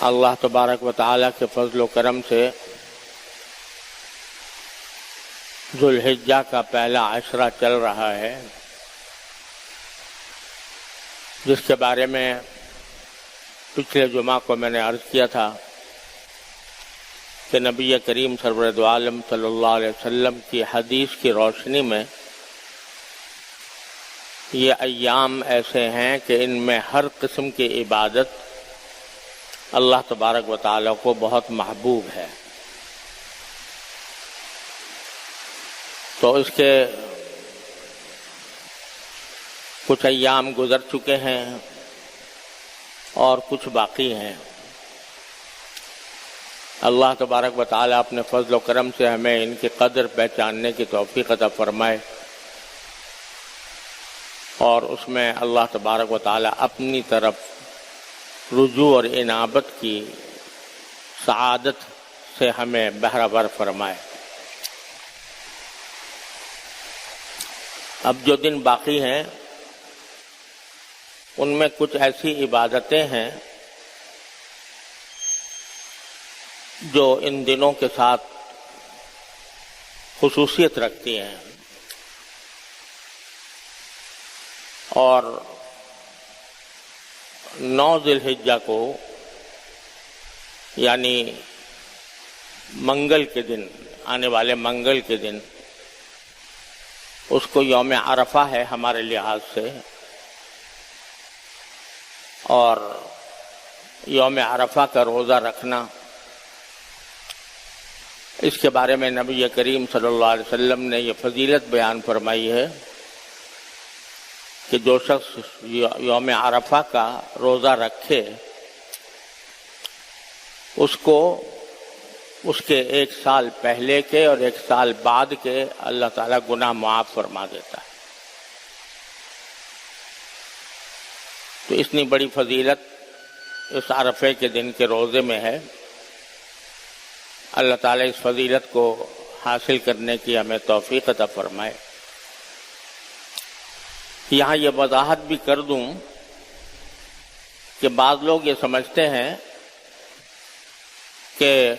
اللہ تبارک و تعالیٰ کے فضل و کرم سے ذو الحجہ کا پہلا عشرہ چل رہا ہے، جس کے بارے میں پچھلے جمعہ کو میں نے عرض کیا تھا کہ نبی کریم سرورد عالم صلی اللہ علیہ وسلم کی حدیث کی روشنی میں یہ ایام ایسے ہیں کہ ان میں ہر قسم کی عبادت اللہ تبارک و تعالیٰ کو بہت محبوب ہے۔ تو اس کے کچھ ایام گزر چکے ہیں اور کچھ باقی ہیں۔ اللہ تبارک و تعالیٰ اپنے فضل و کرم سے ہمیں ان کی قدر پہچاننے کی توفیق عطا فرمائے، اور اس میں اللہ تبارک و تعالیٰ اپنی طرف رجوع اور انابت کی سعادت سے ہمیں بہرہ فرمائے۔ اب جو دن باقی ہیں ان میں کچھ ایسی عبادتیں ہیں جو ان دنوں کے ساتھ خصوصیت رکھتی ہیں، اور 9 ذی الحجہ کو یعنی منگل کے دن، آنے والے منگل کے دن، اس کو یوم عرفہ ہے ہمارے لحاظ سے، اور یوم عرفہ کا روزہ رکھنا، اس کے بارے میں نبی کریم صلی اللہ علیہ وسلم نے یہ فضیلت بیان فرمائی ہے کہ جو شخص یوم عرفہ کا روزہ رکھے اس کو اس کے 1 سال پہلے کے اور 1 سال بعد کے اللہ تعالیٰ گناہ معاف فرما دیتا ہے۔ تو اتنی بڑی فضیلت اس عرفے کے دن کے روزے میں ہے۔ اللہ تعالیٰ اس فضیلت کو حاصل کرنے کی ہمیں توفیق عطا فرمائے۔ یہاں یہ وضاحت بھی کر دوں کہ بعض لوگ یہ سمجھتے ہیں کہ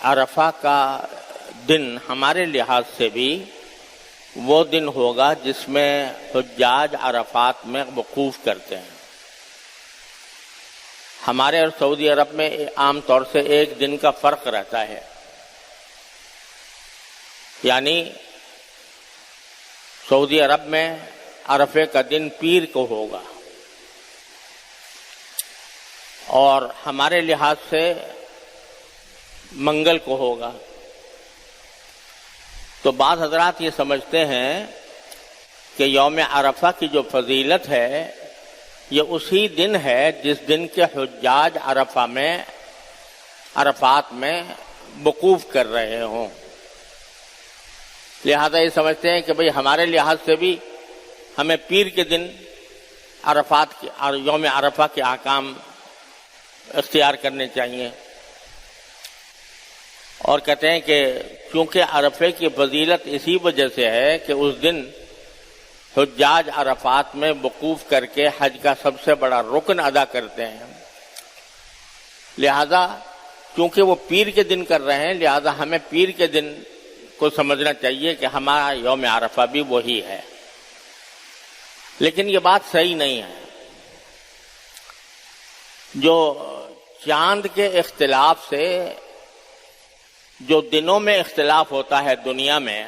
عرفہ کا دن ہمارے لحاظ سے بھی وہ دن ہوگا جس میں حجاج عرفات میں وقوف کرتے ہیں۔ ہمارے اور سعودی عرب میں عام طور سے 1 دن کا فرق رہتا ہے، یعنی سعودی عرب میں عرفے کا دن پیر کو ہوگا، اور ہمارے لحاظ سے منگل کو ہوگا۔ تو بعض حضرات یہ سمجھتے ہیں کہ یوم عرفہ کی جو فضیلت ہے یہ اسی دن ہے جس دن کے حجاج عرفات میں وقوف کر رہے ہوں، لہذا یہ سمجھتے ہیں کہ بھئی ہمارے لحاظ سے بھی ہمیں پیر کے دن یوم عرفہ کے احکام اختیار کرنے چاہیے، اور کہتے ہیں کہ چونکہ عرفے کی فضیلت اسی وجہ سے ہے کہ اس دن حجاج عرفات میں وقوف کر کے حج کا سب سے بڑا رکن ادا کرتے ہیں، لہذا چونکہ وہ پیر کے دن کر رہے ہیں لہذا ہمیں پیر کے دن کو سمجھنا چاہیے کہ ہمارا یوم عرفہ بھی وہی ہے۔ لیکن یہ بات صحیح نہیں ہے۔ جو چاند کے اختلاف سے جو دنوں میں اختلاف ہوتا ہے دنیا میں،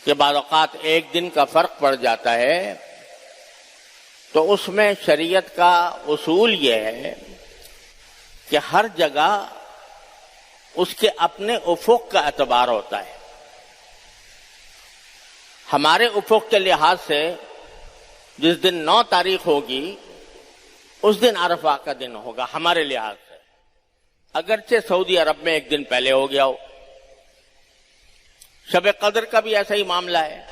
کہ بعض اوقات 1 دن کا فرق پڑ جاتا ہے، تو اس میں شریعت کا اصول یہ ہے کہ ہر جگہ اس کے اپنے افق کا اعتبار ہوتا ہے۔ ہمارے افق کے لحاظ سے جس دن 9 تاریخ ہوگی اس دن عرفہ کا دن ہوگا ہمارے لحاظ سے، اگرچہ سعودی عرب میں 1 دن پہلے ہو گیا ہو۔ شب قدر کا بھی ایسا ہی معاملہ ہے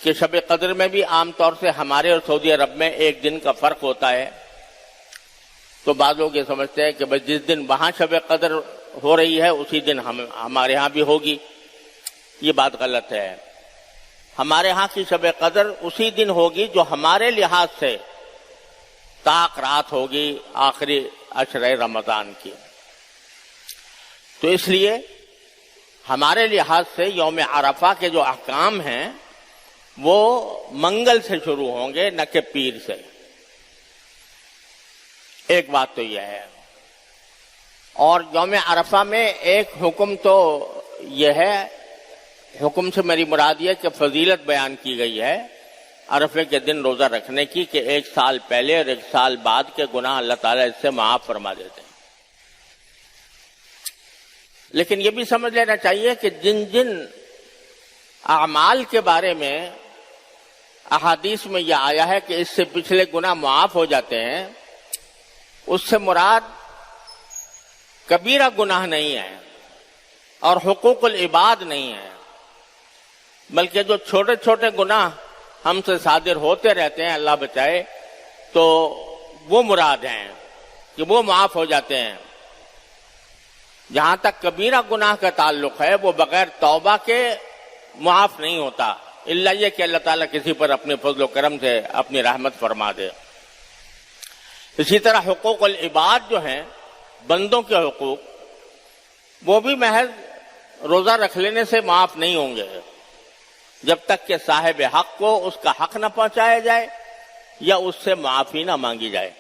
کہ شب قدر میں بھی عام طور سے ہمارے اور سعودی عرب میں 1 دن کا فرق ہوتا ہے، تو بعض لوگ یہ سمجھتے ہیں کہ بس جس دن وہاں شب قدر ہو رہی ہے اسی دن ہمارے ہاں بھی ہوگی۔ یہ بات غلط ہے۔ ہمارے ہاں کی شب قدر اسی دن ہوگی جو ہمارے لحاظ سے طاق رات ہوگی آخری عشرہ رمضان کی. تو اس لیے ہمارے لحاظ سے یوم عرفہ کے جو احکام ہیں وہ منگل سے شروع ہوں گے، نہ کہ پیر سے. ایک بات تو یہ ہے. اور یوم عرفہ میں ایک حکم تو یہ ہے، حکم سے میری مراد یہ کہ فضیلت بیان کی گئی ہے عرفے کے دن روزہ رکھنے کی، کہ 1 سال پہلے اور 1 سال بعد کے گناہ اللہ تعالیٰ اس سے معاف فرما دیتے ہیں. لیکن یہ بھی سمجھ لینا چاہیے کہ جن جن اعمال کے بارے میں احادیث میں یہ آیا ہے کہ اس سے پچھلے گناہ معاف ہو جاتے ہیں، اس سے مراد کبیرہ گناہ نہیں ہے اور حقوق العباد نہیں ہے، بلکہ جو چھوٹے چھوٹے گناہ ہم سے صادر ہوتے رہتے ہیں، اللہ بچائے، تو وہ مراد ہیں کہ وہ معاف ہو جاتے ہیں. جہاں تک کبیرہ گناہ کا تعلق ہے وہ بغیر توبہ کے معاف نہیں ہوتا، الا یہ کہ اللہ تعالیٰ کسی پر اپنے فضل و کرم سے اپنی رحمت فرما دے. اسی طرح حقوق العباد جو ہیں، بندوں کے حقوق، وہ بھی محض روزہ رکھ لینے سے معاف نہیں ہوں گے جب تک کہ صاحب حق کو اس کا حق نہ پہنچایا جائے یا اس سے معافی نہ مانگی جائے.